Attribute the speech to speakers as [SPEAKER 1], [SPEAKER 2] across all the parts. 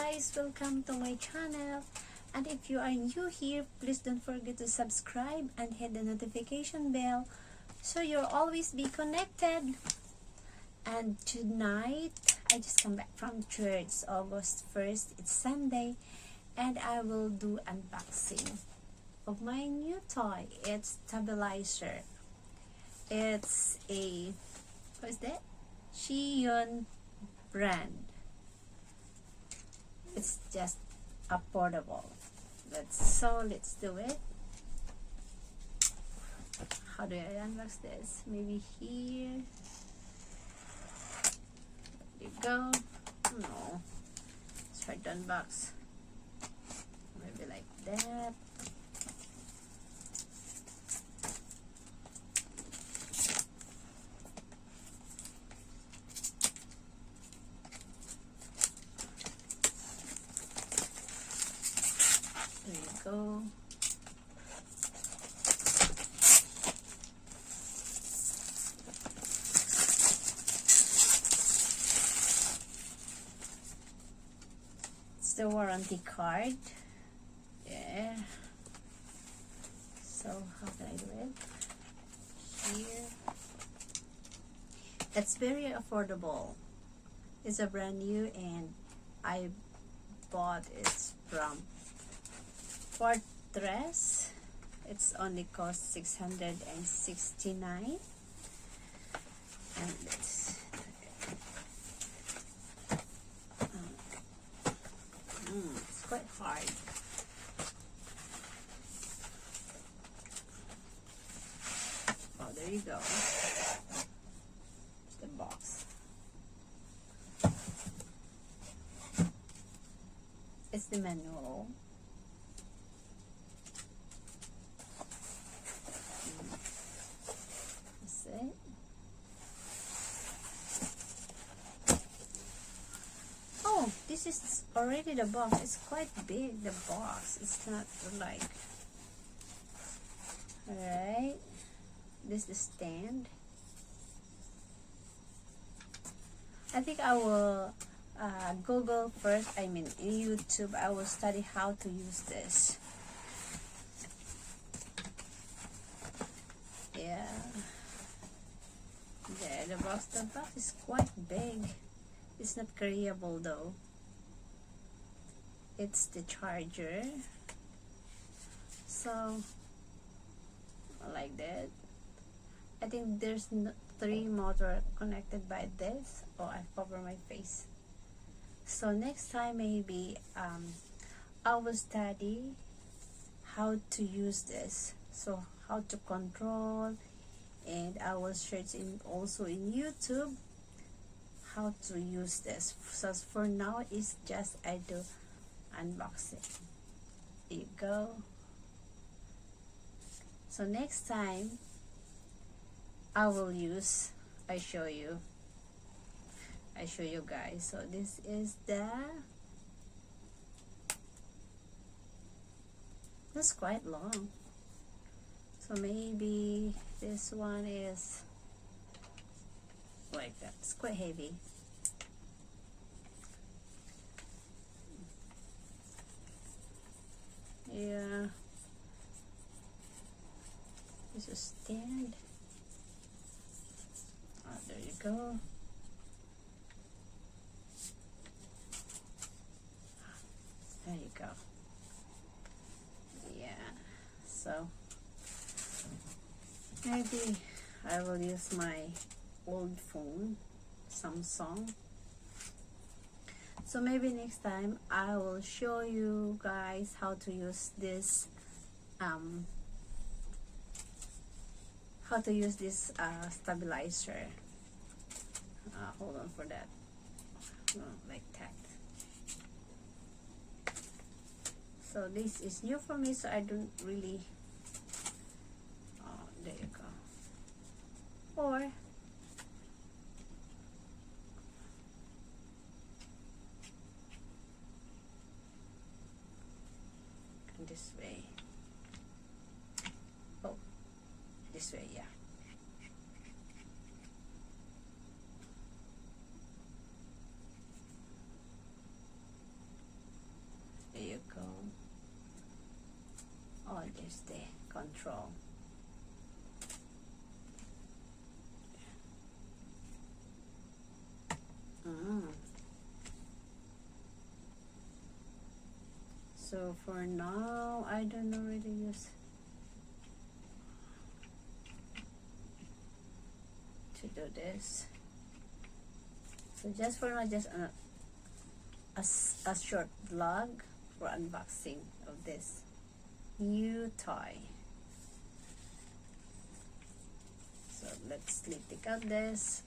[SPEAKER 1] guys, welcome to my channel. And if you are new here, please don't forget to subscribe and hit the notification bell so you'll always be connected. And tonight, I just come back from church, August 1st, it's Sunday, and I will do unboxing of my new toy. It's stabilizer. It's a, what is that? Shein brand. It's just affordable. Let's do it. How do I unbox this? Maybe here. There you go. No. Let's try to unbox. Maybe like that. There you go. It's the warranty card. Yeah. So how can I do it? Here. It's very affordable. It's a brand new and I bought it from Fortress. It's only cost $669. And let's it's quite hard. Oh, there you go. It's the box. It's the manual. That's it. Oh, this is already the box. It's quite big, the box. It's not like... Alright. This is the stand. I think I will Google first. I mean, in YouTube, I will study how to use this. Yeah. There, the box is quite big. It's not carryable though. It's the charger. So, like that. I think there's 3 motor connected by this. Oh, I cover my face. So next time maybe I will study how to use this. So how to control, and I will search also in YouTube how to use this. So for now it's just I do unboxing. There you go. So next time I will use, I show you guys. So this is that's quite long. So maybe this one is like that. It's quite heavy. Yeah. There's a stand. Oh, there you go. There you go. Yeah. So maybe I will use my old phone, Samsung. So maybe next time I will show you guys how to use this stabilizer. Hold on for that. Like that. So this is new for me, so I don't really... Oh, there you go. Or this way. Oh, this way, yeah. Here's the control. So for now, I don't know really use to do this. So just for now, just a short vlog for unboxing of this new toy. So let's take out this.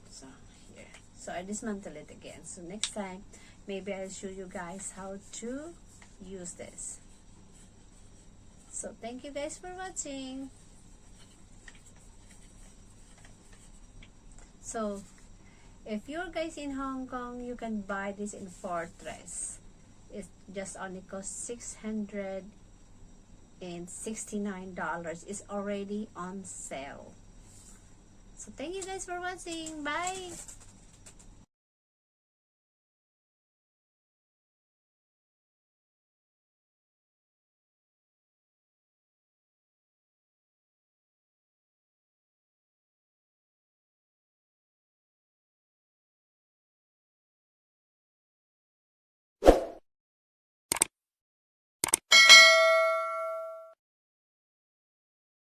[SPEAKER 1] So here. So I dismantle it again. So next time, maybe I'll show you guys how to use this. So thank you guys for watching. So if you're guys in Hong Kong, you can buy this in Fortress. It just only costs $669. It's already on sale. So thank you guys for watching. Bye.